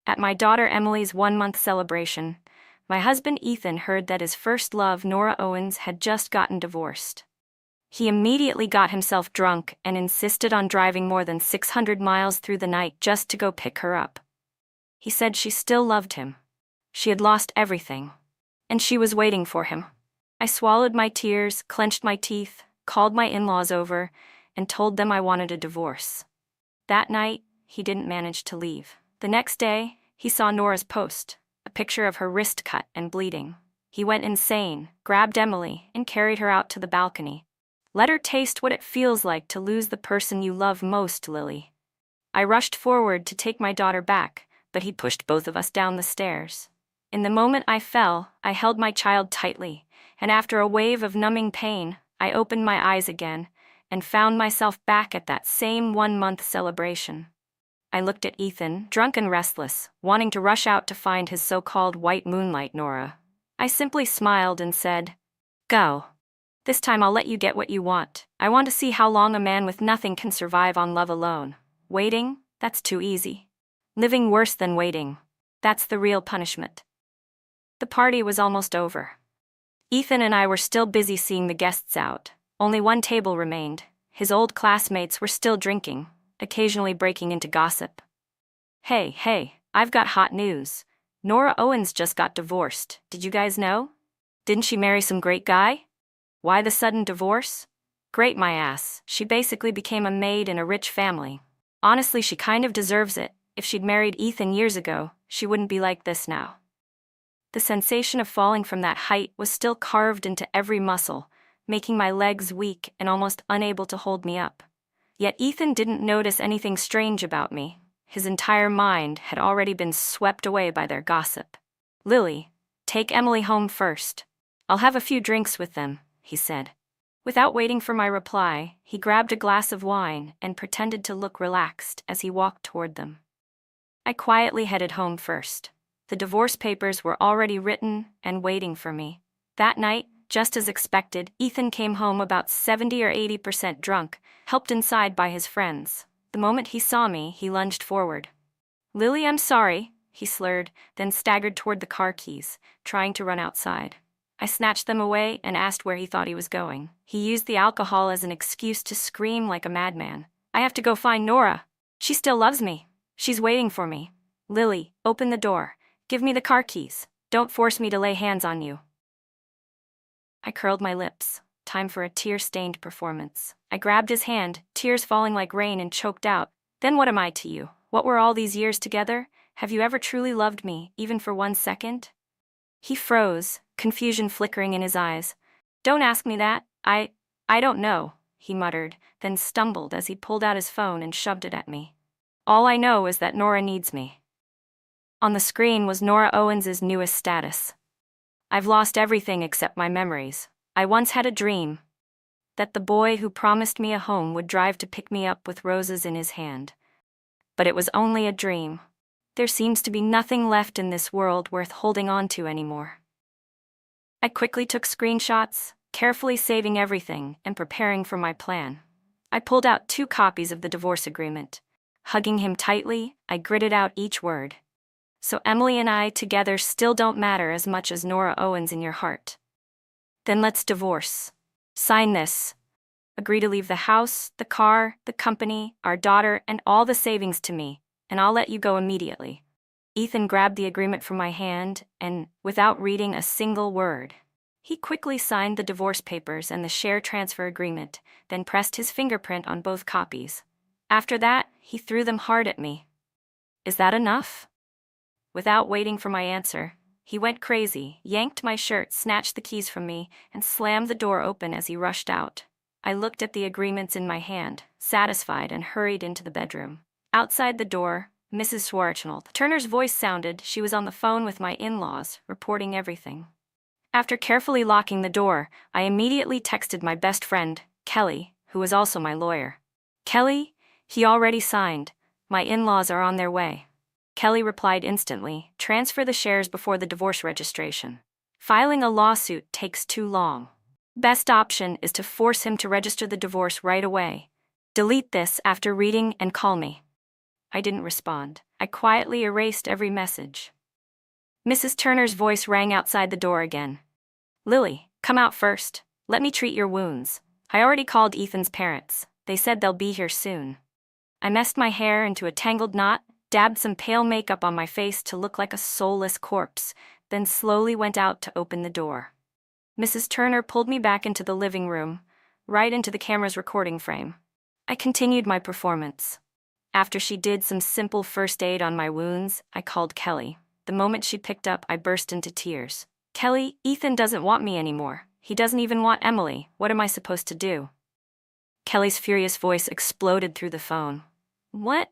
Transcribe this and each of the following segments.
At my daughter Emily's 1-month celebration, my husband Ethan heard that his first love, Nora Owens, had just gotten divorced. He immediately got himself drunk and insisted on driving more than 600 miles through the night just to go pick her up. He said she still loved him. She had lost everything, and she was waiting for him. I swallowed my tears, clenched my teeth, called my in-laws over, and told them I wanted a divorce. That night, he didn't manage to leave. The next day, he saw Nora's post, a picture of her wrist cut and bleeding. He went insane, grabbed Emily, and carried her out to the balcony. "Let her taste what it feels like to lose the person you love most, Lily." I rushed forward to take my daughter back, but he pushed both of us down the stairs. In the moment I fell, I held my child tightly, and after a wave of numbing pain, I opened my eyes again and found myself back at that same 1-month celebration. I looked at Ethan, drunk and restless, wanting to rush out to find his so-called white moonlight Nora. I simply smiled and said, "Go. This time I'll let you get what you want. I want to see how long a man with nothing can survive on love alone. Waiting? That's too easy. Living worse than waiting. That's the real punishment." The party was almost over. Ethan and I were still busy seeing the guests out. Only one table remained. His old classmates were still drinking, occasionally breaking into gossip. Hey, I've got hot news. Nora Owens just got divorced. Did you guys know? Didn't she marry some great guy? Why the sudden divorce? Great my ass. She basically became a maid in a rich family. Honestly, she kind of deserves it. If she'd married Ethan years ago, she wouldn't be like this now. The sensation of falling from that height was still carved into every muscle, making my legs weak and almost unable to hold me up. Yet Ethan didn't notice anything strange about me. His entire mind had already been swept away by their gossip. "Lily, take Emily home first. I'll have a few drinks with them," he said. Without waiting for my reply, he grabbed a glass of wine and pretended to look relaxed as he walked toward them. I quietly headed home first. The divorce papers were already written and waiting for me. That night, just as expected, Ethan came home about 70 or 80% drunk, helped inside by his friends. The moment he saw me, he lunged forward. "Lily, I'm sorry," he slurred, then staggered toward the car keys, trying to run outside. I snatched them away and asked where he thought he was going. He used the alcohol as an excuse to scream like a madman. "I have to go find Nora. She still loves me. She's waiting for me. Lily, open the door. Give me the car keys. Don't force me to lay hands on you." I curled my lips. Time for a tear-stained performance. I grabbed his hand, tears falling like rain, and choked out, "Then what am I to you? What were all these years together? Have you ever truly loved me, even for 1 second?" He froze, confusion flickering in his eyes. "Don't ask me that. I don't know," he muttered, then stumbled as he pulled out his phone and shoved it at me. "All I know is that Nora needs me." On the screen was Nora Owens' newest status. "I've lost everything except my memories. I once had a dream that the boy who promised me a home would drive to pick me up with roses in his hand. But it was only a dream. There seems to be nothing left in this world worth holding on to anymore." I quickly took screenshots, carefully saving everything and preparing for my plan. I pulled out 2 copies of the divorce agreement. Hugging him tightly, I gritted out each word. "So Emily and I together still don't matter as much as Nora Owens in your heart. Then let's divorce. Sign this. Agree to leave the house, the car, the company, our daughter, and all the savings to me, and I'll let you go immediately." Ethan grabbed the agreement from my hand and, without reading a single word, he quickly signed the divorce papers and the share transfer agreement, then pressed his fingerprint on both copies. After that, he threw them hard at me. "Is that enough?" Without waiting for my answer, he went crazy, yanked my shirt, snatched the keys from me, and slammed the door open as he rushed out. I looked at the agreements in my hand, satisfied, and hurried into the bedroom. Outside the door, Mrs. Schwarzschild Turner's voice sounded. She was on the phone with my in-laws, reporting everything. After carefully locking the door, I immediately texted my best friend, Kelly, who was also my lawyer. "Kelly, he already signed. My in-laws are on their way." Kelly replied instantly, "Transfer the shares before the divorce registration. Filing a lawsuit takes too long. Best option is to force him to register the divorce right away. Delete this after reading and call me." I didn't respond. I quietly erased every message. Mrs. Turner's voice rang outside the door again. Lily, come out first. Let me treat your wounds. I already called Ethan's parents. They said they'll be here soon. I messed my hair into a tangled knot, dabbed some pale makeup on my face to look like a soulless corpse, then slowly went out to open the door. Mrs. Turner pulled me back into the living room, right into the camera's recording frame. I continued my performance. After she did some simple first aid on my wounds, I called Kelly. The moment she picked up, I burst into tears. Kelly, Ethan doesn't want me anymore. He doesn't even want Emily. What am I supposed to do? Kelly's furious voice exploded through the phone. What?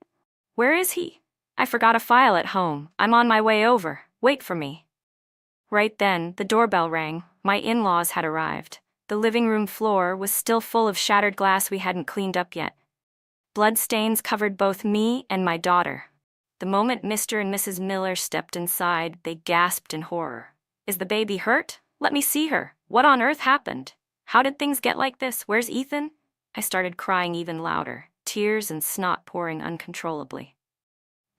Where is he? I forgot a file at home. I'm on my way over. Wait for me. Right then, the doorbell rang. My in-laws had arrived. The living room floor was still full of shattered glass we hadn't cleaned up yet. Blood stains covered both me and my daughter. The moment Mr. and Mrs. Miller stepped inside, they gasped in horror. Is the baby hurt? Let me see her. What on earth happened? How did things get like this? Where's Ethan? I started crying even louder, tears and snot pouring uncontrollably.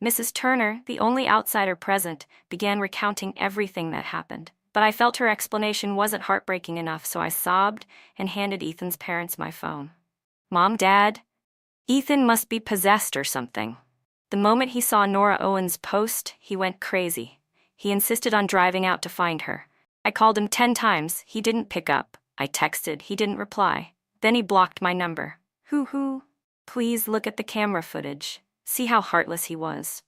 Mrs. Turner, the only outsider present, began recounting everything that happened, but I felt her explanation wasn't heartbreaking enough, so I sobbed and handed Ethan's parents my phone. Mom, Dad, Ethan must be possessed or something. The moment he saw Nora Owens' post, he went crazy. He insisted on driving out to find her. I called him 10 times, he didn't pick up. I texted, he didn't reply. Then he blocked my number. Hoo-hoo. Please look at the camera footage. See how heartless he was.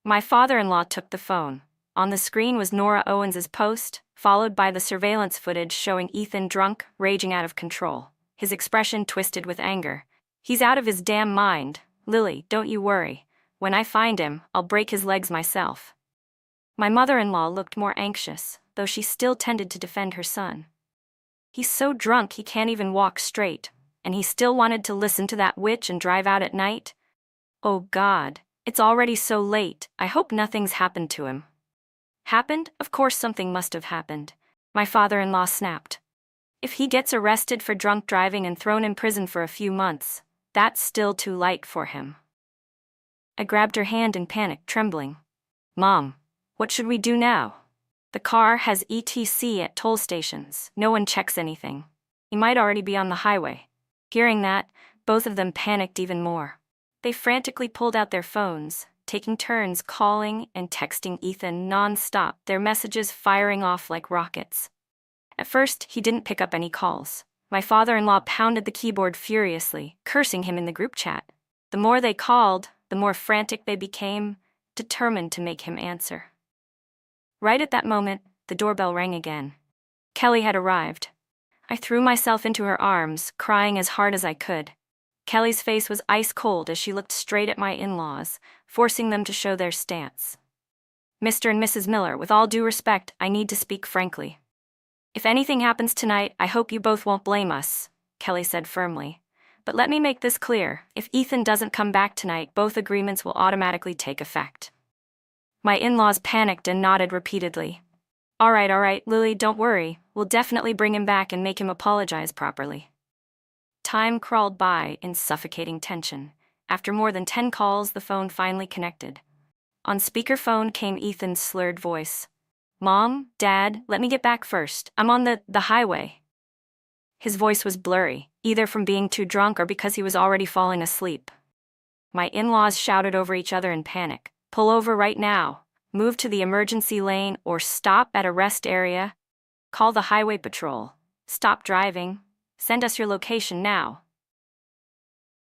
My father-in-law took the phone. On the screen was Nora Owens' post, followed by the surveillance footage showing Ethan drunk, raging out of control. His expression twisted with anger. He's out of his damn mind. Lily, don't you worry. When I find him, I'll break his legs myself. My mother-in-law looked more anxious, though she still tended to defend her son. He's so drunk he can't even walk straight, and he still wanted to listen to that witch and drive out at night? Oh God, it's already so late. I hope nothing's happened to him. Happened? Of course something must have happened. My father-in-law snapped. If he gets arrested for drunk driving and thrown in prison for a few months, that's still too light for him. I grabbed her hand in panic, trembling. Mom, what should we do now? The car has ETC at toll stations. No one checks anything. He might already be on the highway. Hearing that, both of them panicked even more. They frantically pulled out their phones, taking turns calling and texting Ethan non-stop, their messages firing off like rockets. At first, he didn't pick up any calls. My father-in-law pounded the keyboard furiously, cursing him in the group chat. The more they called, the more frantic they became, determined to make him answer. Right at that moment, the doorbell rang again. Kelly had arrived. I threw myself into her arms, crying as hard as I could. Kelly's face was ice cold as she looked straight at my in-laws, forcing them to show their stance. Mr. and Mrs. Miller, with all due respect, I need to speak frankly. If anything happens tonight, I hope you both won't blame us, Kelly said firmly. But let me make this clear, if Ethan doesn't come back tonight, both agreements will automatically take effect. My in-laws panicked and nodded repeatedly. All right, Lily, don't worry. We'll definitely bring him back and make him apologize properly. Time crawled by in suffocating tension. After more than 10 calls, the phone finally connected. On speakerphone came Ethan's slurred voice. Mom, Dad, let me get back first. I'm on the highway. His voice was blurry, either from being too drunk or because he was already falling asleep. My in-laws shouted over each other in panic. Pull over right now. Move to the emergency lane or stop at a rest area. Call the highway patrol. Stop driving. Send us your location now.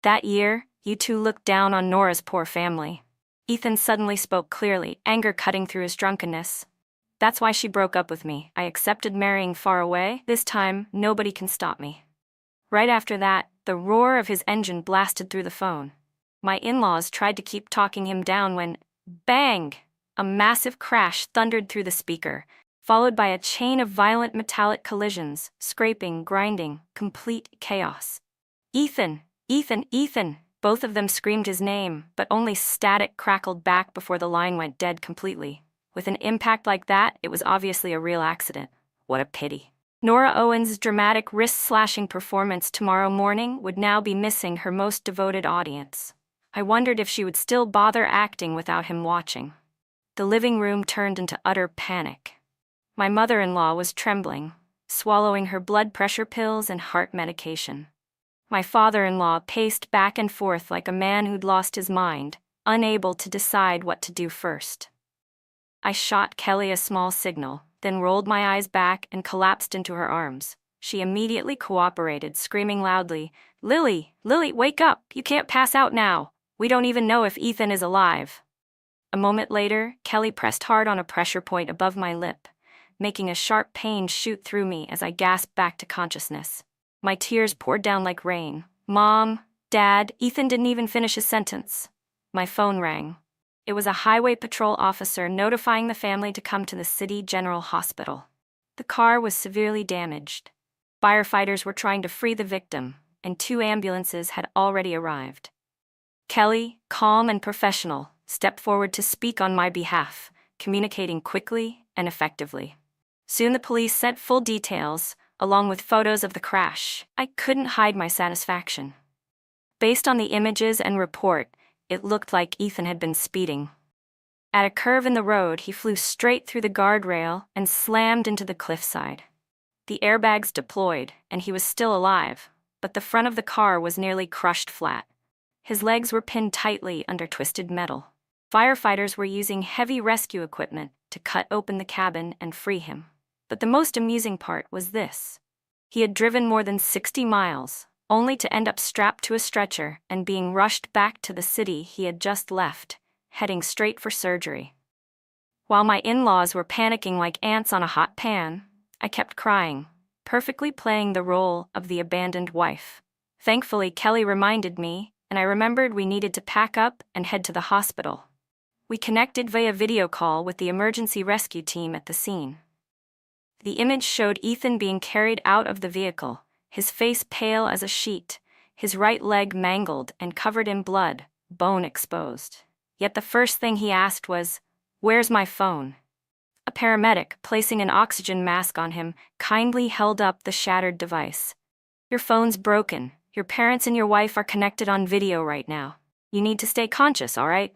That year, you two looked down on Nora's poor family. Ethan suddenly spoke clearly, anger cutting through his drunkenness. That's why she broke up with me. I accepted marrying far away. This time, nobody can stop me. Right after that, the roar of his engine blasted through the phone. My in-laws tried to keep talking him down when, bang! A massive crash thundered through the speaker, followed by a chain of violent metallic collisions, scraping, grinding, complete chaos. Ethan! Ethan! Ethan! Both of them screamed his name, but only static crackled back before the line went dead completely. With an impact like that, it was obviously a real accident. What a pity. Nora Owens' dramatic wrist-slashing performance tomorrow morning would now be missing her most devoted audience. I wondered if she would still bother acting without him watching. The living room turned into utter panic. My mother-in-law was trembling, swallowing her blood pressure pills and heart medication. My father-in-law paced back and forth like a man who'd lost his mind, unable to decide what to do first. I shot Kelly a small signal, then rolled my eyes back and collapsed into her arms. She immediately cooperated, screaming loudly, "Lily, Lily, wake up! You can't pass out now! We don't even know if Ethan is alive." A moment later, Kelly pressed hard on a pressure point above my lip, making a sharp pain shoot through me as I gasped back to consciousness. My tears poured down like rain. "Mom, Dad," Ethan didn't even finish his sentence. My phone rang. It was a highway patrol officer notifying the family to come to the City General Hospital. The car was severely damaged. Firefighters were trying to free the victim, and 2 ambulances had already arrived. Kelly, calm and professional, stepped forward to speak on my behalf, communicating quickly and effectively. Soon the police sent full details, along with photos of the crash. I couldn't hide my satisfaction. Based on the images and report, it looked like Ethan had been speeding. At a curve in the road, he flew straight through the guardrail and slammed into the cliffside. The airbags deployed, and he was still alive, but the front of the car was nearly crushed flat. His legs were pinned tightly under twisted metal. Firefighters were using heavy rescue equipment to cut open the cabin and free him. But the most amusing part was this. He had driven more than 60 miles, only to end up strapped to a stretcher and being rushed back to the city he had just left, heading straight for surgery. While my in-laws were panicking like ants on a hot pan, I kept crying, perfectly playing the role of the abandoned wife. Thankfully, Kelly reminded me, and I remembered we needed to pack up and head to the hospital. We connected via video call with the emergency rescue team at the scene. The image showed Ethan being carried out of the vehicle, his face pale as a sheet, his right leg mangled and covered in blood, bone exposed. Yet the first thing he asked was, "Where's my phone?" A paramedic, placing an oxygen mask on him, kindly held up the shattered device. "Your phone's broken. Your parents and your wife are connected on video right now. You need to stay conscious, all right?"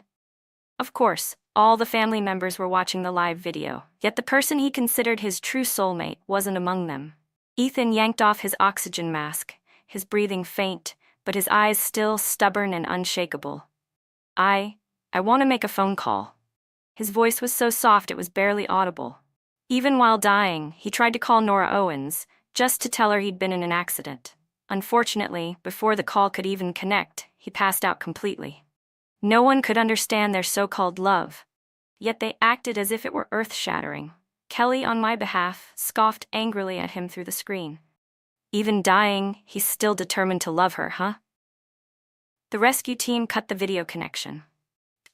Of course, all the family members were watching the live video, yet the person he considered his true soulmate wasn't among them. Ethan yanked off his oxygen mask, his breathing faint, but his eyes still stubborn and unshakable. I want to make a phone call." His voice was so soft it was barely audible. Even while dying, he tried to call Nora Owens, just to tell her he'd been in an accident. Unfortunately, before the call could even connect, he passed out completely. No one could understand their so-called love, yet they acted as if it were earth-shattering. Kelly, on my behalf, scoffed angrily at him through the screen. "Even dying, he's still determined to love her, huh?" The rescue team cut the video connection.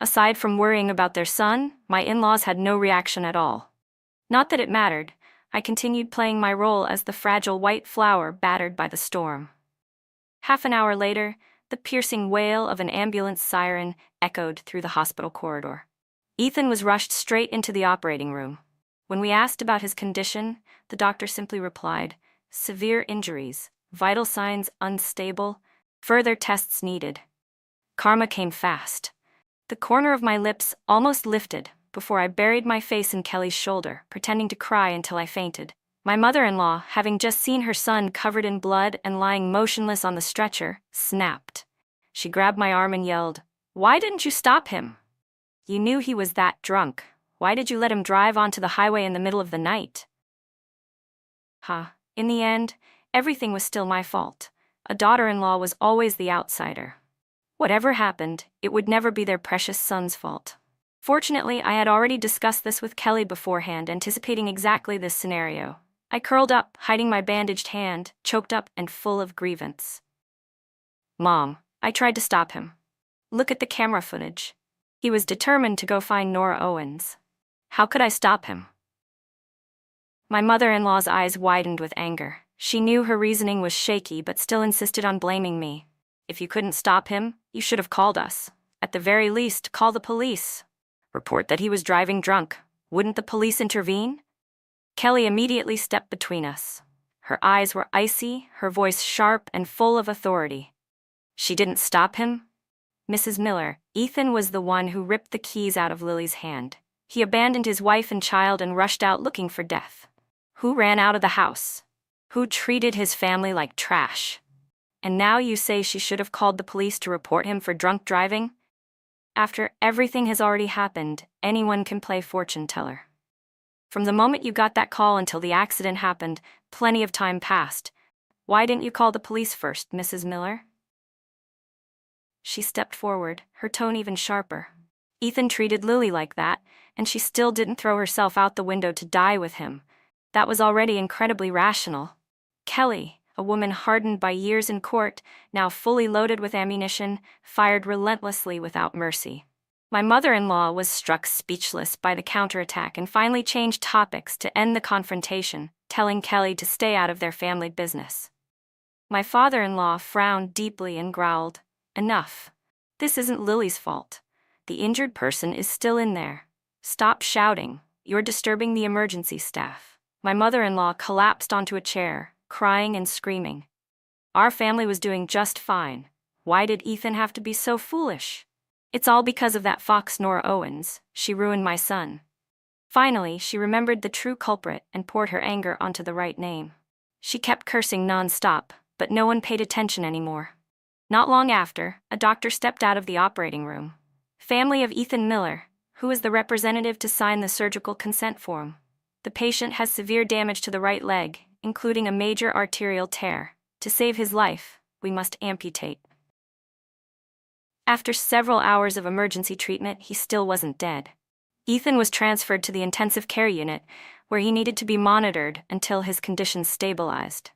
Aside from worrying about their son, my in-laws had no reaction at all. Not that it mattered. I continued playing my role as the fragile white flower battered by the storm. Half an hour later, the piercing wail of an ambulance siren echoed through the hospital corridor. Ethan was rushed straight into the operating room. When we asked about his condition, the doctor simply replied, "Severe injuries, vital signs unstable, further tests needed." Karma came fast. The corner of my lips almost lifted before I buried my face in Kelly's shoulder, pretending to cry until I fainted. My mother-in-law, having just seen her son covered in blood and lying motionless on the stretcher, snapped. She grabbed my arm and yelled, "Why didn't you stop him? You knew he was that drunk. Why did you let him drive onto the highway in the middle of the night?" In the end, everything was still my fault. A daughter-in-law was always the outsider. Whatever happened, it would never be their precious son's fault. Fortunately, I had already discussed this with Kelly beforehand, anticipating exactly this scenario. I curled up, hiding my bandaged hand, choked up and full of grievance. "Mom, I tried to stop him. Look at the camera footage. He was determined to go find Nora Owens. How could I stop him?" My mother-in-law's eyes widened with anger. She knew her reasoning was shaky but still insisted on blaming me. "If you couldn't stop him, you should have called us. At the very least, call the police. Report that he was driving drunk. Wouldn't the police intervene?" Kelly immediately stepped between us. Her eyes were icy, her voice sharp and full of authority. "She didn't stop him? Mrs. Miller, Ethan was the one who ripped the keys out of Lily's hand. He abandoned his wife and child and rushed out looking for death. Who ran out of the house? Who treated his family like trash? And now you say she should have called the police to report him for drunk driving? After everything has already happened, anyone can play fortune teller. From the moment you got that call until the accident happened, plenty of time passed. Why didn't you call the police first, Mrs. Miller? She stepped forward, her tone even sharper. Ethan treated Lily like that, and she still didn't throw herself out the window to die with him. That was already incredibly rational. Kelly, a woman hardened by years in court, now fully loaded with ammunition, fired relentlessly without mercy. My mother-in-law was struck speechless by the counterattack and finally changed topics to end the confrontation, telling Kelly to stay out of their family business. My father-in-law frowned deeply and growled, "Enough. This isn't Lily's fault. The injured person is still in there. Stop shouting. You're disturbing the emergency staff." My mother-in-law collapsed onto a chair, crying and screaming. Our family was doing just fine. Why did Ethan have to be so foolish? It's all because of that fox Nora Owens. She ruined my son. Finally, she remembered the true culprit and poured her anger onto the right name. She kept cursing non-stop, but no one paid attention anymore. Not long after, a doctor stepped out of the operating room. Family of Ethan Miller, who is the representative to sign the surgical consent form. The patient has severe damage to the right leg, including a major arterial tear. To save his life, we must amputate. After several hours of emergency treatment, he still wasn't dead. Ethan was transferred to the intensive care unit, where he needed to be monitored until his condition stabilized.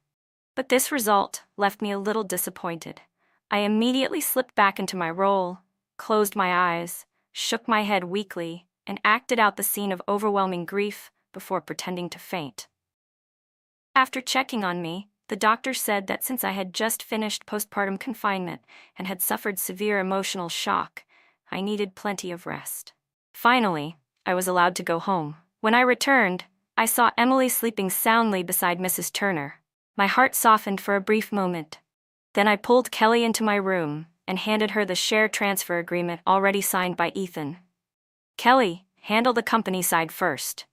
But this result left me a little disappointed. I immediately slipped back into my role, closed my eyes, shook my head weakly, and acted out the scene of overwhelming grief before pretending to faint. After checking on me, the doctor said that since I had just finished postpartum confinement and had suffered severe emotional shock, I needed plenty of rest. Finally, I was allowed to go home. When I returned, I saw Emily sleeping soundly beside Mrs. Turner. My heart softened for a brief moment. Then I pulled Kelly into my room and handed her the share transfer agreement already signed by Ethan. "Kelly, handle the company side first.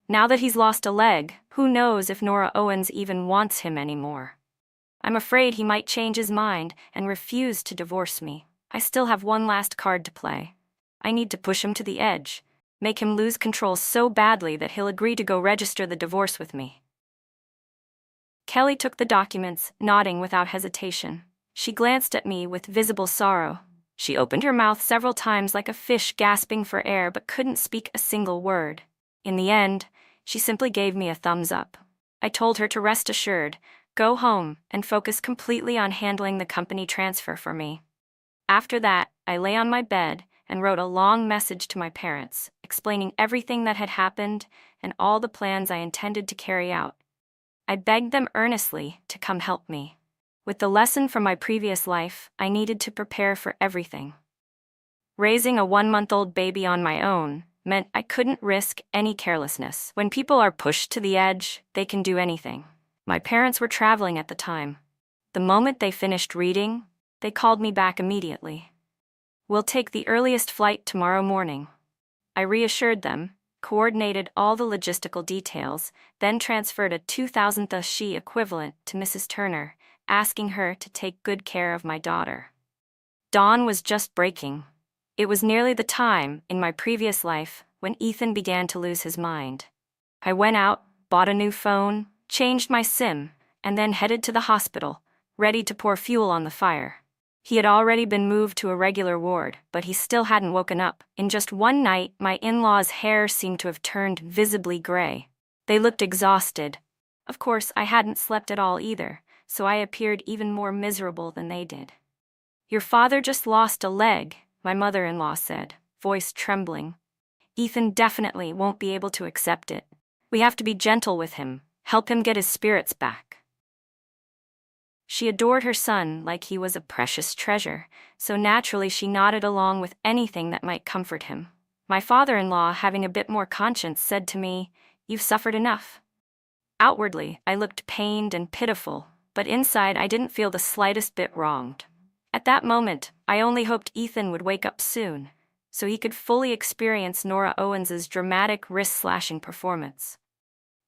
Now that he's lost a leg, who knows if Nora Owens even wants him anymore. I'm afraid he might change his mind and refuse to divorce me. I still have one last card to play. I need to push him to the edge, make him lose control so badly that he'll agree to go register the divorce with me." Kelly took the documents, nodding without hesitation. She glanced at me with visible sorrow. She opened her mouth several times like a fish gasping for air but couldn't speak a single word. In the end, she simply gave me a thumbs up. I told her to rest assured, go home, and focus completely on handling the company transfer for me. After that, I lay on my bed and wrote a long message to my parents, explaining everything that had happened and all the plans I intended to carry out. I begged them earnestly to come help me. With the lesson from my previous life, I needed to prepare for everything. Raising a 1-month-old baby on my own meant I couldn't risk any carelessness. When people are pushed to the edge, they can do anything. My parents were traveling at the time. The moment they finished reading, they called me back immediately. "We'll take the earliest flight tomorrow morning." I reassured them, coordinated all the logistical details, then transferred a 2,000th she equivalent to Mrs. Turner, asking her to take good care of my daughter. Dawn was just breaking. It was nearly the time, in my previous life, when Ethan began to lose his mind. I went out, bought a new phone, changed my SIM, and then headed to the hospital, ready to pour fuel on the fire. He had already been moved to a regular ward, but he still hadn't woken up. In just one night, my in-laws' hair seemed to have turned visibly gray. They looked exhausted. Of course, I hadn't slept at all either, so I appeared even more miserable than they did. "Your father just lost a leg," my mother-in-law said, voice trembling. "Ethan definitely won't be able to accept it. We have to be gentle with him, help him get his spirits back." She adored her son like he was a precious treasure, so naturally she nodded along with anything that might comfort him. My father-in-law, having a bit more conscience, said to me, "You've suffered enough." Outwardly, I looked pained and pitiful, but inside I didn't feel the slightest bit wronged. At that moment, I only hoped Ethan would wake up soon, so he could fully experience Nora Owens' dramatic wrist-slashing performance.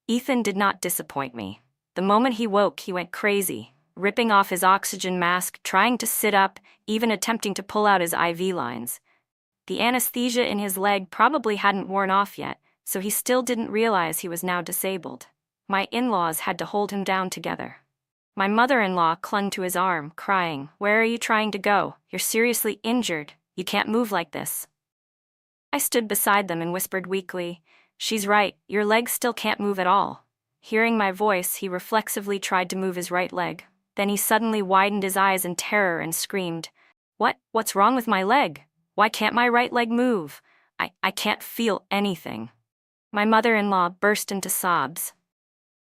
Ethan did not disappoint me. The moment he woke, he went crazy, ripping off his oxygen mask, trying to sit up, even attempting to pull out his IV lines. The anesthesia in his leg probably hadn't worn off yet, so he still didn't realize he was now disabled. My in-laws had to hold him down together. My mother-in-law clung to his arm, crying, "Where are you trying to go? You're seriously injured. You can't move like this." I stood beside them and whispered weakly, "She's right, your leg still can't move at all." Hearing my voice, he reflexively tried to move his right leg. Then he suddenly widened his eyes in terror and screamed, What's wrong with my leg? Why can't my right leg move? I can't feel anything." My mother-in-law burst into sobs.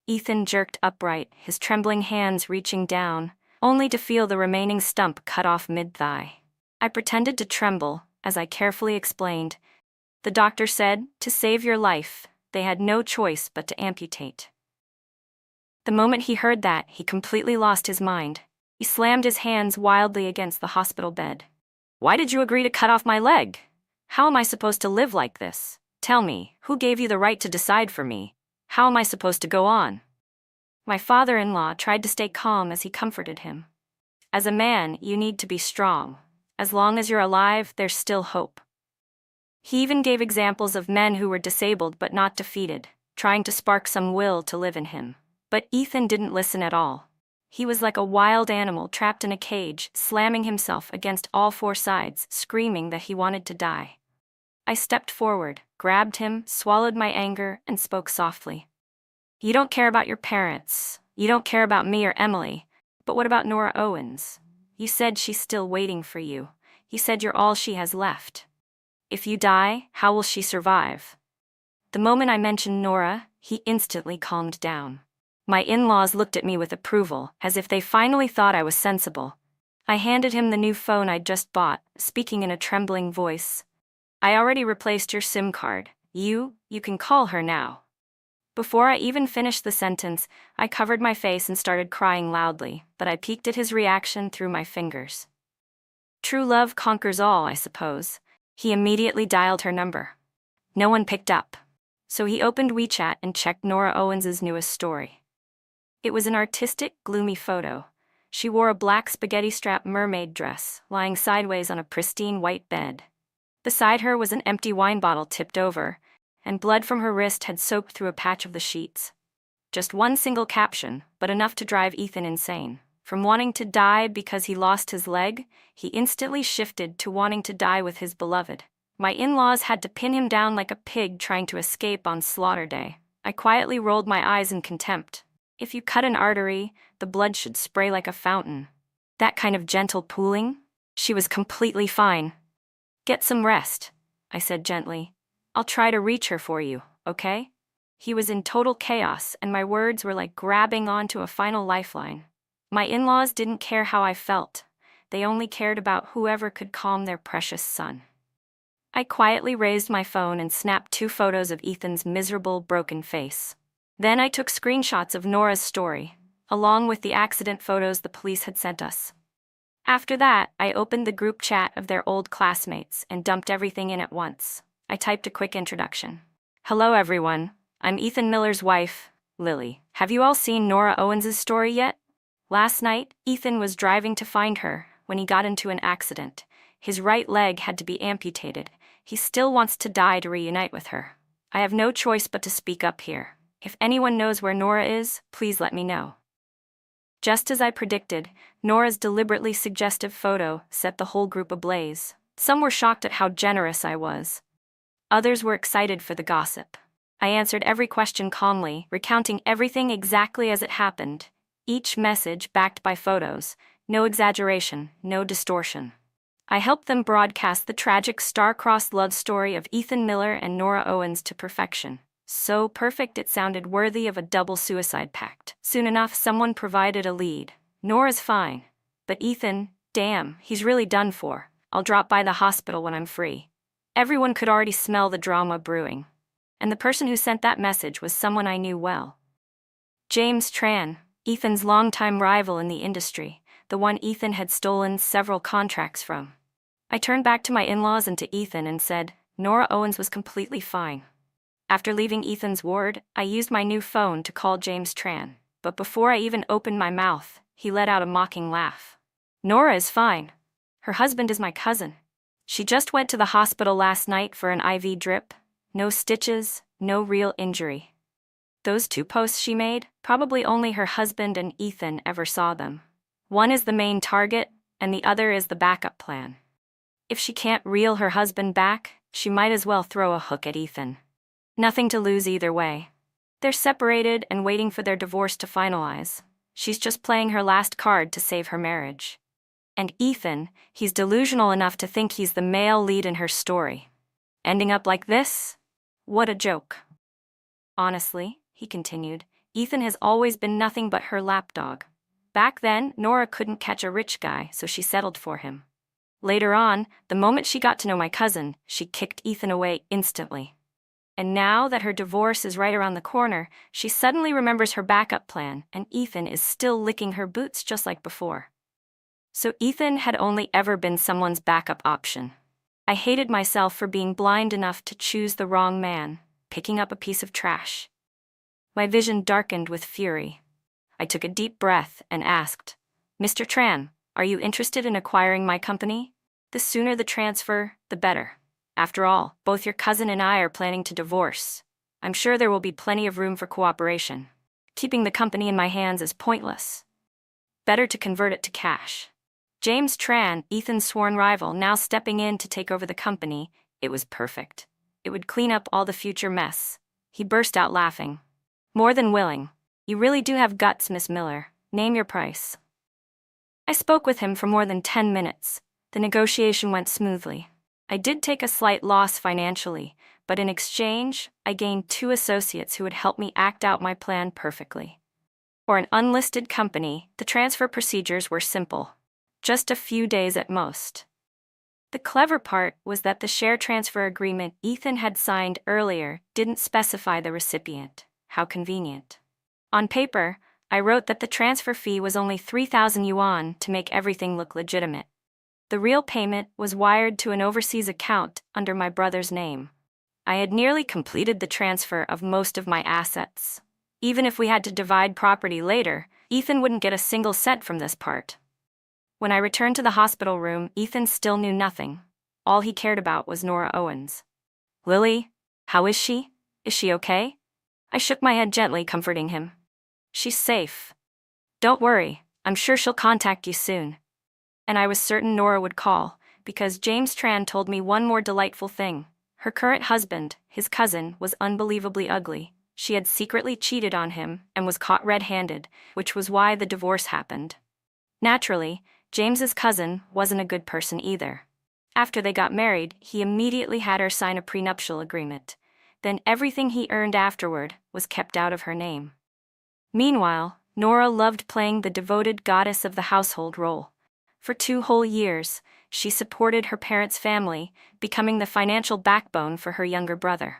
Ethan jerked upright, his trembling hands reaching down, only to feel the remaining stump cut off mid-thigh. I pretended to tremble, as I carefully explained. The doctor said, to save your life, they had no choice but to amputate. The moment he heard that, he completely lost his mind. He slammed his hands wildly against the hospital bed. "Why did you agree to cut off my leg? How am I supposed to live like this? Tell me, who gave you the right to decide for me? How am I supposed to go on?" My father-in-law tried to stay calm as he comforted him. "As a man, you need to be strong. As long as you're alive, there's still hope." He even gave examples of men who were disabled but not defeated, trying to spark some will to live in him. But Ethan didn't listen at all. He was like a wild animal trapped in a cage, slamming himself against all four sides, screaming that he wanted to die. I stepped forward, grabbed him, swallowed my anger, and spoke softly. "You don't care about your parents. You don't care about me or Emily. But what about Nora Owens? You said she's still waiting for you. You said you're all she has left. If you die, how will she survive?" The moment I mentioned Nora, he instantly calmed down. My in-laws looked at me with approval, as if they finally thought I was sensible. I handed him the new phone I'd just bought, speaking in a trembling voice. "I already replaced your SIM card. You can call her now." Before I even finished the sentence, I covered my face and started crying loudly, but I peeked at his reaction through my fingers. True love conquers all, I suppose. He immediately dialed her number. No one picked up. So he opened WeChat and checked Nora Owens' newest story. It was an artistic, gloomy photo. She wore a black spaghetti-strap mermaid dress, lying sideways on a pristine white bed. Beside her was an empty wine bottle tipped over, and blood from her wrist had soaked through a patch of the sheets. Just one single caption, but enough to drive Ethan insane. From wanting to die because he lost his leg, he instantly shifted to wanting to die with his beloved. My in-laws had to pin him down like a pig trying to escape on slaughter day. I quietly rolled my eyes in contempt. If you cut an artery, the blood should spray like a fountain. That kind of gentle pooling? She was completely fine. "Get some rest," I said gently. "I'll try to reach her for you, okay?" He was in total chaos, and my words were like grabbing onto a final lifeline. My in-laws didn't care how I felt. They only cared about whoever could calm their precious son. I quietly raised my phone and snapped 2 photos of Ethan's miserable, broken face. Then I took screenshots of Nora's story, along with the accident photos the police had sent us. After that, I opened the group chat of their old classmates and dumped everything in at once. I typed a quick introduction. "Hello everyone, I'm Ethan Miller's wife, Lily. Have you all seen Nora Owens' story yet? Last night, Ethan was driving to find her when he got into an accident. His right leg had to be amputated. He still wants to die to reunite with her. I have no choice but to speak up here. If anyone knows where Nora is, please let me know." Just as I predicted, Nora's deliberately suggestive photo set the whole group ablaze. Some were shocked at how generous I was. Others were excited for the gossip. I answered every question calmly, recounting everything exactly as it happened, each message backed by photos, no exaggeration, no distortion. I helped them broadcast the tragic star-crossed love story of Ethan Miller and Nora Owens to perfection. So perfect it sounded worthy of a double suicide pact. Soon enough, someone provided a lead. "Nora's fine. But Ethan, damn, he's really done for. I'll drop by the hospital when I'm free." Everyone could already smell the drama brewing. And the person who sent that message was someone I knew well. James Tran, Ethan's longtime rival in the industry, the one Ethan had stolen several contracts from. I turned back to my in-laws and to Ethan and said, Nora Owens was completely fine. After leaving Ethan's ward, I used my new phone to call James Tran, but before I even opened my mouth, he let out a mocking laugh. Nora is fine. Her husband is my cousin. She just went to the hospital last night for an IV drip. No stitches, no real injury. Those 2 posts she made, probably only her husband and Ethan ever saw them. One is the main target, and the other is the backup plan. If she can't reel her husband back, she might as well throw a hook at Ethan. Nothing to lose either way. They're separated and waiting for their divorce to finalize. She's just playing her last card to save her marriage. And Ethan, he's delusional enough to think he's the male lead in her story. Ending up like this? What a joke. Honestly, he continued, Ethan has always been nothing but her lapdog. Back then, Nora couldn't catch a rich guy, so she settled for him. Later on, the moment she got to know my cousin, she kicked Ethan away instantly. And now that her divorce is right around the corner, she suddenly remembers her backup plan, and Ethan is still licking her boots just like before. So Ethan had only ever been someone's backup option. I hated myself for being blind enough to choose the wrong man, picking up a piece of trash. My vision darkened with fury. I took a deep breath and asked, Mr. Tran, are you interested in acquiring my company? The sooner the transfer, the better. After all, both your cousin and I are planning to divorce. I'm sure there will be plenty of room for cooperation. Keeping the company in my hands is pointless. Better to convert it to cash. James Tran, Ethan's sworn rival, now stepping in to take over the company, it was perfect. It would clean up all the future mess. He burst out laughing. More than willing. You really do have guts, Miss Miller. Name your price. I spoke with him for more than 10 minutes. The negotiation went smoothly. I did take a slight loss financially, but in exchange, I gained 2 associates who would help me act out my plan perfectly. For an unlisted company, the transfer procedures were simple. Just a few days at most. The clever part was that the share transfer agreement Ethan had signed earlier didn't specify the recipient. How convenient. On paper, I wrote that the transfer fee was only 3,000 yuan to make everything look legitimate. The real payment was wired to an overseas account under my brother's name. I had nearly completed the transfer of most of my assets. Even if we had to divide property later, Ethan wouldn't get a single cent from this part. When I returned to the hospital room, Ethan still knew nothing. All he cared about was Nora Owens. Lily, how is she? Is she okay? I shook my head gently, comforting him. She's safe. Don't worry, I'm sure she'll contact you soon. And I was certain Nora would call, because James Tran told me one more delightful thing. Her current husband, his cousin, was unbelievably ugly. She had secretly cheated on him and was caught red-handed, which was why the divorce happened. Naturally, James's cousin wasn't a good person either. After they got married, he immediately had her sign a prenuptial agreement. Then everything he earned afterward was kept out of her name. Meanwhile, Nora loved playing the devoted goddess of the household role. For 2 whole years, she supported her parents' family, becoming the financial backbone for her younger brother.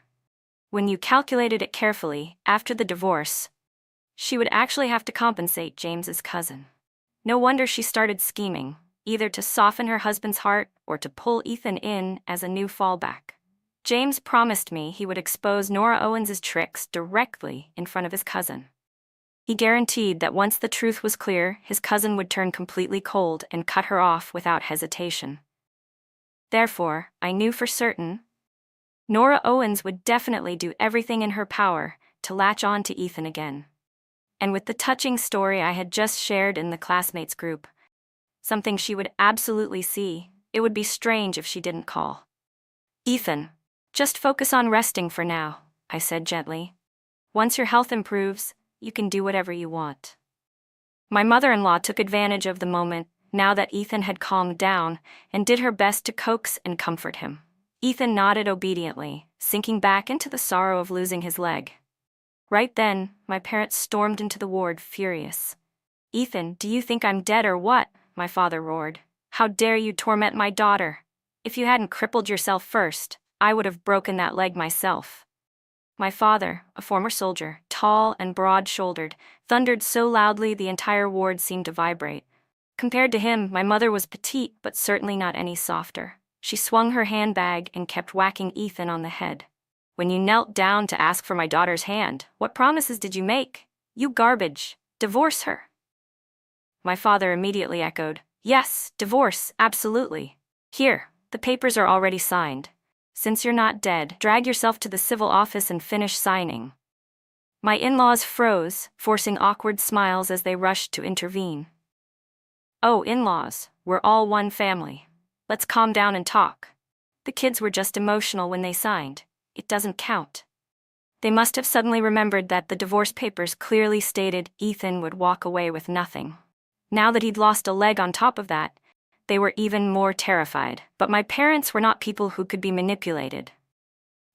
When you calculated it carefully, after the divorce, she would actually have to compensate James's cousin. No wonder she started scheming, either to soften her husband's heart or to pull Ethan in as a new fallback. James promised me he would expose Nora Owens' tricks directly in front of his cousin. He guaranteed that once the truth was clear, his cousin would turn completely cold and cut her off without hesitation. Therefore, I knew for certain, Nora Owens would definitely do everything in her power to latch on to Ethan again. And with the touching story I had just shared in the classmates group, something she would absolutely see, it would be strange if she didn't call. Ethan, just focus on resting for now, I said gently. Once your health improves, you can do whatever you want. My mother-in-law took advantage of the moment, now that Ethan had calmed down, and did her best to coax and comfort him. Ethan nodded obediently, sinking back into the sorrow of losing his leg. Right then, my parents stormed into the ward, furious. Ethan, do you think I'm dead or what? My father roared. How dare you torment my daughter? If you hadn't crippled yourself first, I would have broken that leg myself. My father, a former soldier, tall and broad-shouldered, thundered so loudly the entire ward seemed to vibrate. Compared to him, my mother was petite but certainly not any softer. She swung her handbag and kept whacking Ethan on the head. When you knelt down to ask for my daughter's hand, what promises did you make? You garbage. Divorce her. My father immediately echoed, yes, divorce, absolutely. Here, the papers are already signed. Since you're not dead, drag yourself to the civil office and finish signing. My in-laws froze, forcing awkward smiles as they rushed to intervene. Oh, in-laws, we're all one family. Let's calm down and talk. The kids were just emotional when they signed. It doesn't count. They must have suddenly remembered that the divorce papers clearly stated Ethan would walk away with nothing. Now that he'd lost a leg on top of that, they were even more terrified. But my parents were not people who could be manipulated.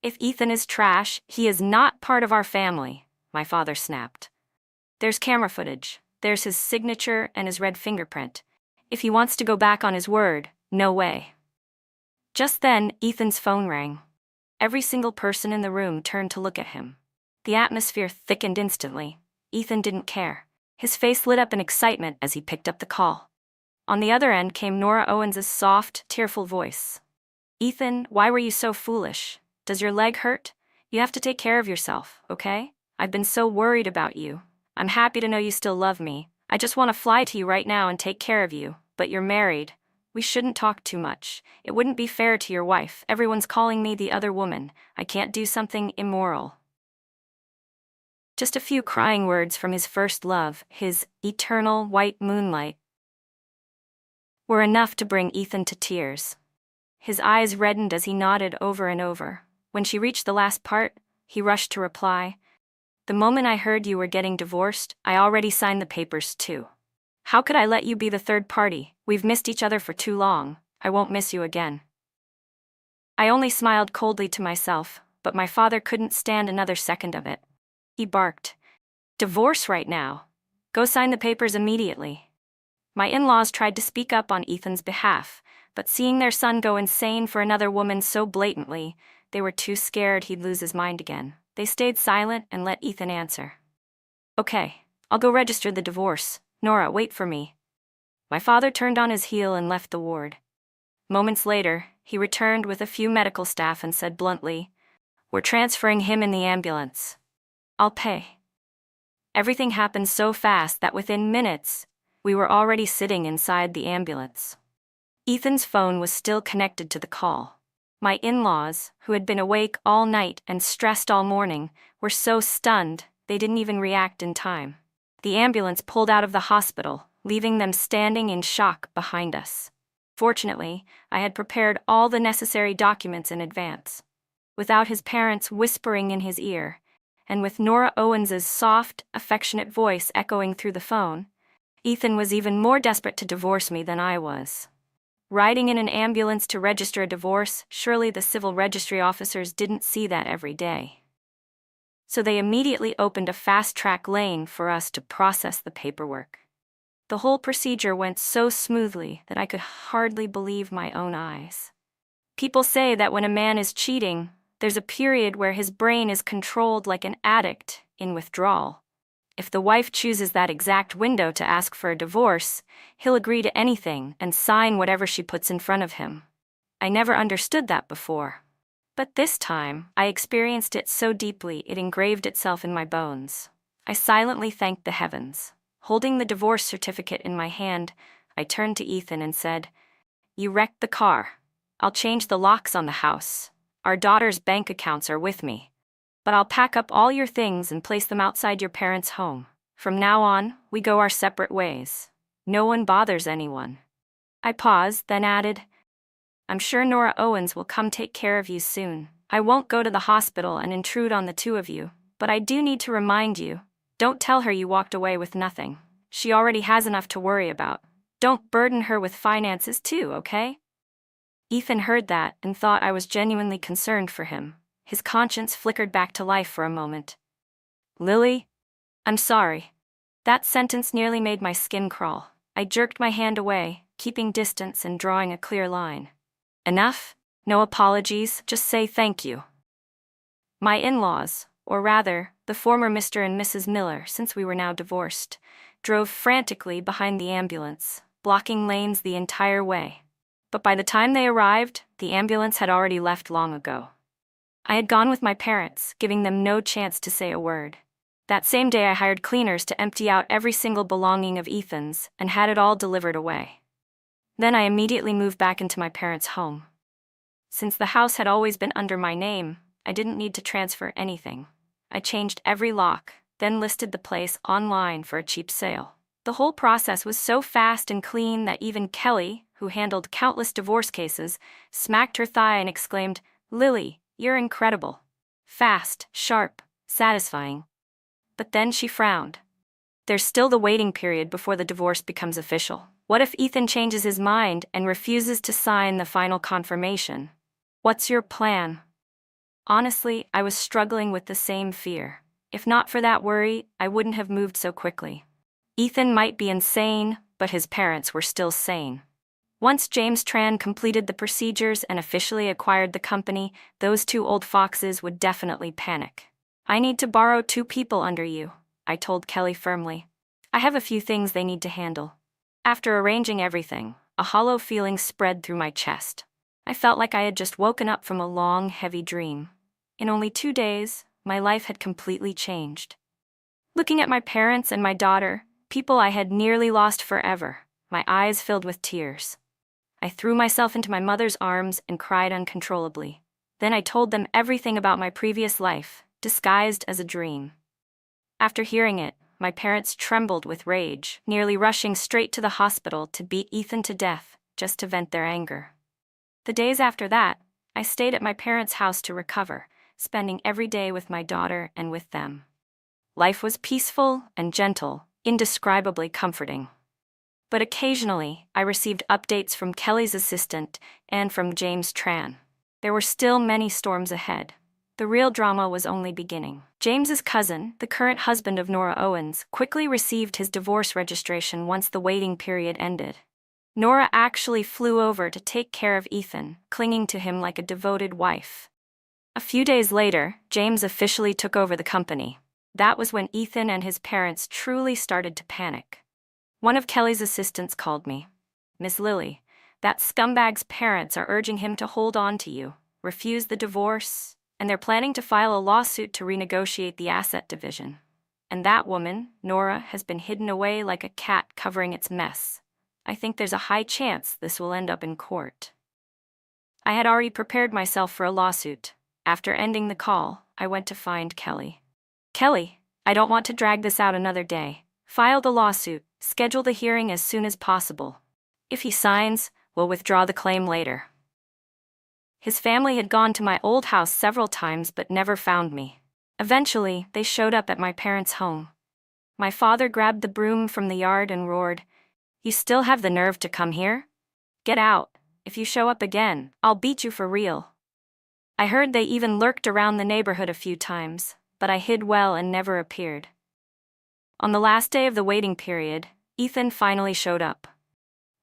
If Ethan is trash, he is not part of our family, my father snapped. There's camera footage. There's his signature and his red fingerprint. If he wants to go back on his word, no way. Just then, Ethan's phone rang. Every single person in the room turned to look at him. The atmosphere thickened instantly. Ethan didn't care. His face lit up in excitement as he picked up the call. On the other end came Nora Owens' soft, tearful voice. Ethan, why were you so foolish? Does your leg hurt? You have to take care of yourself, okay? I've been so worried about you. I'm happy to know you still love me. I just want to fly to you right now and take care of you. But you're married. We shouldn't talk too much. It wouldn't be fair to your wife. Everyone's calling me the other woman. I can't do something immoral. Just a few crying words from his first love, his eternal white moonlight, were enough to bring Ethan to tears. His eyes reddened as he nodded over and over. When she reached the last part, he rushed to reply, the moment I heard you were getting divorced, I already signed the papers too. How could I let you be the third party? We've missed each other for too long. I won't miss you again. I only smiled coldly to myself, but my father couldn't stand another second of it. He barked, divorce right now. Go sign the papers immediately. My in-laws tried to speak up on Ethan's behalf, but seeing their son go insane for another woman so blatantly, they were too scared he'd lose his mind again. They stayed silent and let Ethan answer. Okay, I'll go register the divorce. Nora, wait for me. My father turned on his heel and left the ward. Moments later, he returned with a few medical staff and said bluntly, we're transferring him in the ambulance. I'll pay. Everything happened so fast that within minutes, we were already sitting inside the ambulance. Ethan's phone was still connected to the call. My in-laws, who had been awake all night and stressed all morning, were so stunned they didn't even react in time. The ambulance pulled out of the hospital, leaving them standing in shock behind us. Fortunately, I had prepared all the necessary documents in advance. Without his parents whispering in his ear, and with Nora Owens' soft, affectionate voice echoing through the phone, Ethan was even more desperate to divorce me than I was. Riding in an ambulance to register a divorce, surely the civil registry officers didn't see that every day. So they immediately opened a fast-track lane for us to process the paperwork. The whole procedure went so smoothly that I could hardly believe my own eyes. People say that when a man is cheating, there's a period where his brain is controlled like an addict in withdrawal. If the wife chooses that exact window to ask for a divorce, he'll agree to anything and sign whatever she puts in front of him. I never understood that before. But this time, I experienced it so deeply it engraved itself in my bones. I silently thanked the heavens. Holding the divorce certificate in my hand, I turned to Ethan and said, you wrecked the car. I'll change the locks on the house. Our daughter's bank accounts are with me. But I'll pack up all your things and place them outside your parents' home. From now on, we go our separate ways. No one bothers anyone. I paused, then added, I'm sure Nora Owens will come take care of you soon. I won't go to the hospital and intrude on the two of you, but I do need to remind you, don't tell her you walked away with nothing. She already has enough to worry about. Don't burden her with finances too, okay? Ethan heard that and thought I was genuinely concerned for him. His conscience flickered back to life for a moment. Lily? I'm sorry. That sentence nearly made my skin crawl. I jerked my hand away, keeping distance and drawing a clear line. Enough? No apologies, just say thank you. My in-laws, or rather, the former Mr. and Mrs. Miller, since we were now divorced, drove frantically behind the ambulance, blocking lanes the entire way. But by the time they arrived, the ambulance had already left long ago. I had gone with my parents, giving them no chance to say a word. That same day I hired cleaners to empty out every single belonging of Ethan's and had it all delivered away. Then I immediately moved back into my parents' home. Since the house had always been under my name, I didn't need to transfer anything. I changed every lock, then listed the place online for a cheap sale. The whole process was so fast and clean that even Kelly, who handled countless divorce cases, smacked her thigh and exclaimed, "Lily, you're incredible. Fast, sharp, satisfying." But then she frowned. There's still the waiting period before the divorce becomes official. What if Ethan changes his mind and refuses to sign the final confirmation? What's your plan? Honestly, I was struggling with the same fear. If not for that worry, I wouldn't have moved so quickly. Ethan might be insane, but his parents were still sane. Once James Tran completed the procedures and officially acquired the company, those two old foxes would definitely panic. "I need to borrow 2 people under you," I told Kelly firmly. "I have a few things they need to handle." After arranging everything, a hollow feeling spread through my chest. I felt like I had just woken up from a long, heavy dream. In only 2 days, my life had completely changed. Looking at my parents and my daughter, people I had nearly lost forever, my eyes filled with tears. I threw myself into my mother's arms and cried uncontrollably. Then I told them everything about my previous life, disguised as a dream. After hearing it, my parents trembled with rage, nearly rushing straight to the hospital to beat Ethan to death, just to vent their anger. The days after that, I stayed at my parents' house to recover, spending every day with my daughter and with them. Life was peaceful and gentle, indescribably comforting. But occasionally, I received updates from Kelly's assistant and from James Tran. There were still many storms ahead. The real drama was only beginning. James's cousin, the current husband of Nora Owens, quickly received his divorce registration once the waiting period ended. Nora actually flew over to take care of Ethan, clinging to him like a devoted wife. A few days later, James officially took over the company. That was when Ethan and his parents truly started to panic. One of Kelly's assistants called me. "Miss Lily, that scumbag's parents are urging him to hold on to you, refuse the divorce, and they're planning to file a lawsuit to renegotiate the asset division. And that woman, Nora, has been hidden away like a cat covering its mess. I think there's a high chance this will end up in court." I had already prepared myself for a lawsuit. After ending the call, I went to find Kelly. "Kelly, I don't want to drag this out another day. File the lawsuit, schedule the hearing as soon as possible. If he signs, we'll withdraw the claim later." His family had gone to my old house several times but never found me. Eventually, they showed up at my parents' home. My father grabbed the broom from the yard and roared, "You still have the nerve to come here? Get out. If you show up again, I'll beat you for real." I heard they even lurked around the neighborhood a few times, but I hid well and never appeared. On the last day of the waiting period, Ethan finally showed up.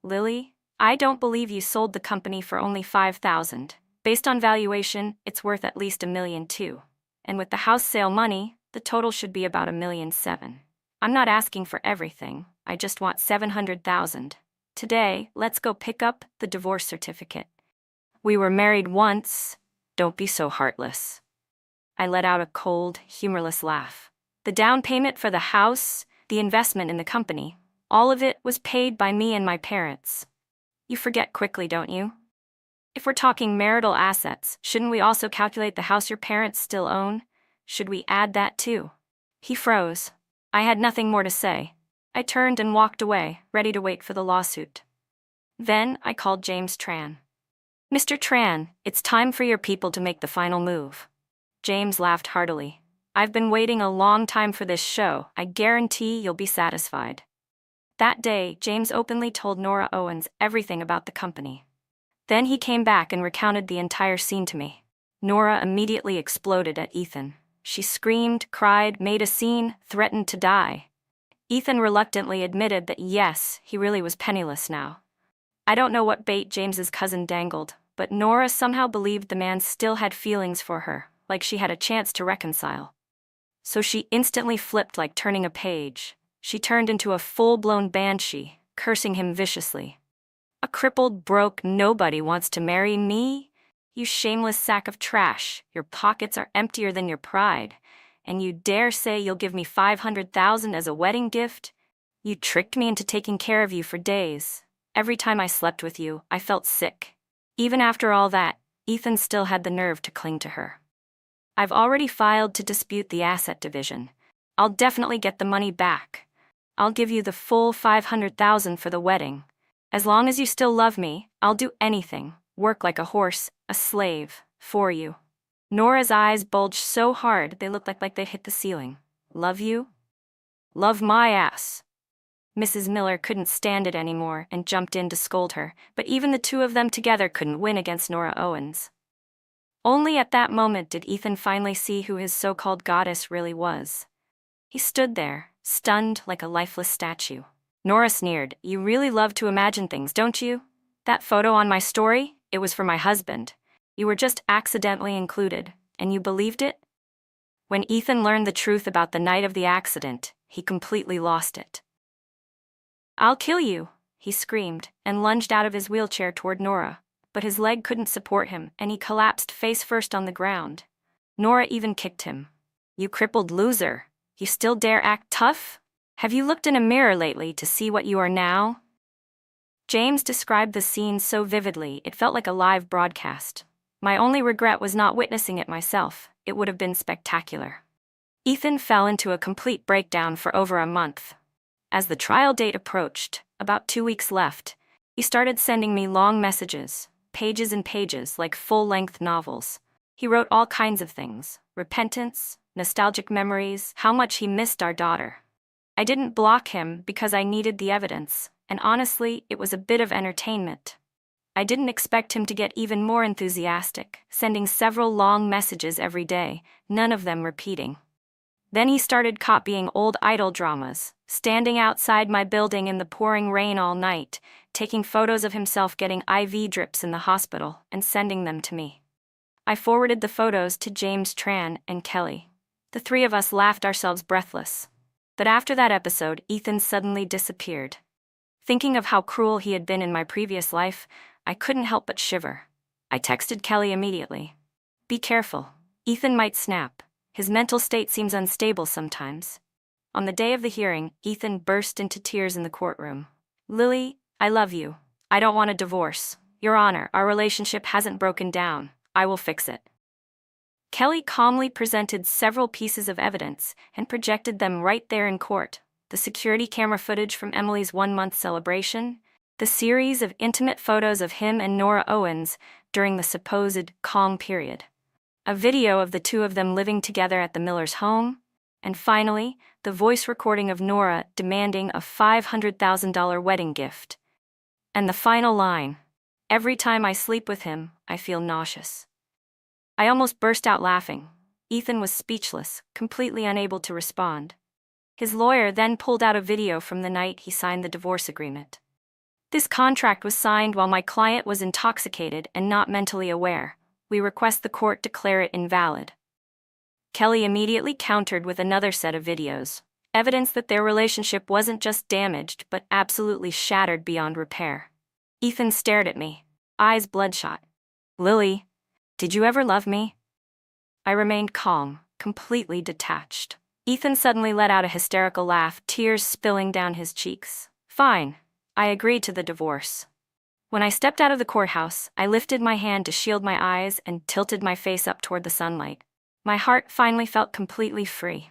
"Lily, I don't believe you sold the company for only $5,000. Based on valuation, it's worth at least $1.2 million. And with the house sale money, the total should be about $1.7 million. I'm not asking for everything, I just want $700,000. Today, let's go pick up the divorce certificate. We were married once, don't be so heartless." I let out a cold, humorless laugh. The down payment for the house, the investment in the company, all of it was paid by me and my parents. You forget quickly, don't you? If we're talking marital assets, shouldn't we also calculate the house your parents still own? Should we add that too? He froze. I had nothing more to say. I turned and walked away, ready to wait for the lawsuit. Then I called James Tran. "Mr. Tran, it's time for your people to make the final move." James laughed heartily. "I've been waiting a long time for this show. I guarantee you'll be satisfied." That day, James openly told Nora Owens everything about the company. Then he came back and recounted the entire scene to me. Nora immediately exploded at Ethan. She screamed, cried, made a scene, threatened to die. Ethan reluctantly admitted that yes, he really was penniless now. I don't know what bait James's cousin dangled, but Nora somehow believed the man still had feelings for her, like she had a chance to reconcile. So she instantly flipped like turning a page. She turned into a full-blown banshee, cursing him viciously. A crippled, broke nobody wants to marry me? You shameless sack of trash, your pockets are emptier than your pride, and you dare say you'll give me $500,000 as a wedding gift? You tricked me into taking care of you for days. Every time I slept with you, I felt sick. Even after all that, Ethan still had the nerve to cling to her. I've already filed to dispute the asset division. I'll definitely get the money back. I'll give you the full $500,000 for the wedding. As long as you still love me, I'll do anything, work like a horse, a slave, for you. Nora's eyes bulged so hard they looked like they'd hit the ceiling. Love you? Love my ass. Mrs. Miller couldn't stand it anymore and jumped in to scold her, but even the two of them together couldn't win against Nora Owens. Only at that moment did Ethan finally see who his so-called goddess really was. He stood there, stunned like a lifeless statue. Nora sneered, "You really love to imagine things, don't you? That photo on my story, it was for my husband. You were just accidentally included, and you believed it?" When Ethan learned the truth about the night of the accident, he completely lost it. "I'll kill you," he screamed, and lunged out of his wheelchair toward Nora, but his leg couldn't support him, and he collapsed face first on the ground. Nora even kicked him. "You crippled loser. You still dare act tough? Have you looked in a mirror lately to see what you are now?" James described the scene so vividly it felt like a live broadcast. My only regret was not witnessing it myself. It would have been spectacular. Ethan fell into a complete breakdown for over a month. As the trial date approached, about 2 weeks left, he started sending me long messages, pages and pages like full-length novels. He wrote all kinds of things: repentance, nostalgic memories, how much he missed our daughter. I didn't block him because I needed the evidence, and honestly, it was a bit of entertainment. I didn't expect him to get even more enthusiastic, sending several long messages every day, none of them repeating. Then he started copying old idol dramas, standing outside my building in the pouring rain all night, taking photos of himself getting IV drips in the hospital, and sending them to me. I forwarded the photos to James Tran and Kelly. The three of us laughed ourselves breathless. But after that episode, Ethan suddenly disappeared. Thinking of how cruel he had been in my previous life, I couldn't help but shiver. I texted Kelly immediately. "Be careful. Ethan might snap. His mental state seems unstable sometimes." On the day of the hearing, Ethan burst into tears in the courtroom. "Lily, I love you. I don't want a divorce. Your Honor, our relationship hasn't broken down. I will fix it." Kelly calmly presented several pieces of evidence and projected them right there in court: the security camera footage from Emily's 1-month celebration, the series of intimate photos of him and Nora Owens during the supposed calm period, a video of the two of them living together at the Miller's home, and finally, the voice recording of Nora demanding a $500,000 wedding gift. And the final line: "Every time I sleep with him, I feel nauseous." I almost burst out laughing. Ethan was speechless, completely unable to respond. His lawyer then pulled out a video from the night he signed the divorce agreement. "This contract was signed while my client was intoxicated and not mentally aware. We request the court declare it invalid." Kelly immediately countered with another set of videos, evidence that their relationship wasn't just damaged but absolutely shattered beyond repair. Ethan stared at me, eyes bloodshot. "Lily, did you ever love me?" I remained calm, completely detached. Ethan suddenly let out a hysterical laugh, tears spilling down his cheeks. "Fine. I agreed to the divorce." When I stepped out of the courthouse, I lifted my hand to shield my eyes and tilted my face up toward the sunlight. My heart finally felt completely free.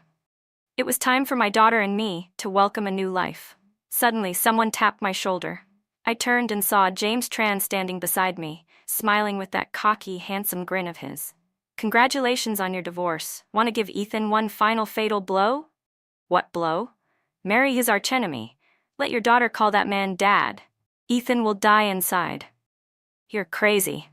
It was time for my daughter and me to welcome a new life. Suddenly, someone tapped my shoulder. I turned and saw James Tran standing beside me, smiling with that cocky, handsome grin of his. "Congratulations on your divorce. Want to give Ethan one final fatal blow?" "What blow?" "Marry his archenemy. Let your daughter call that man Dad. Ethan will die inside." "You're crazy."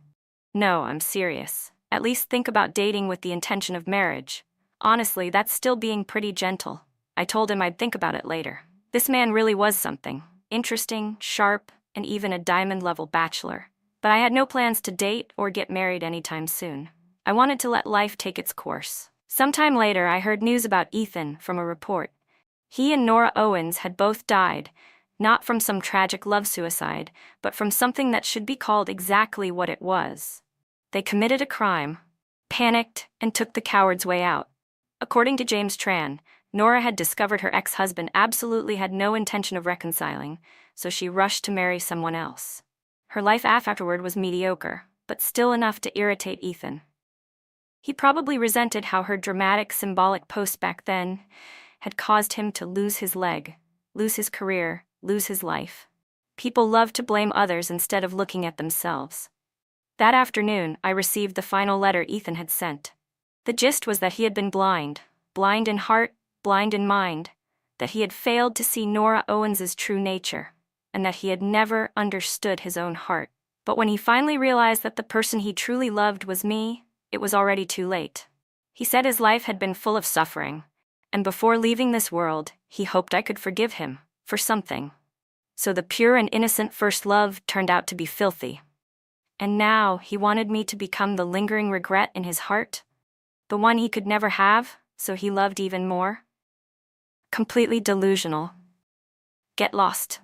"No, I'm serious. At least think about dating with the intention of marriage. Honestly, that's still being pretty gentle." I told him I'd think about it later. This man really was something. Interesting, sharp, and even a diamond-level bachelor. But I had no plans to date or get married anytime soon. I wanted to let life take its course. Sometime later, I heard news about Ethan from a report. He and Nora Owens had both died, Not from some tragic love suicide, but from something that should be called exactly what it was. They committed a crime, panicked, and took the coward's way out. According to James Tran, Nora had discovered her ex-husband absolutely had no intention of reconciling, so she rushed to marry someone else. Her life afterward was mediocre, but still enough to irritate Ethan. He probably resented how her dramatic, symbolic post back then had caused him to lose his leg, lose his career, lose his life. People love to blame others instead of looking at themselves. That afternoon, I received the final letter Ethan had sent. The gist was that he had been blind in heart, blind in mind, that he had failed to see Nora Owens's true nature, and that he had never understood his own heart. But when he finally realized that the person he truly loved was me, it was already too late. He said his life had been full of suffering, and before leaving this world, he hoped I could forgive him for something. So the pure and innocent first love turned out to be filthy. And now he wanted me to become the lingering regret in his heart, the one he could never have, so he loved even more. Completely delusional. Get lost.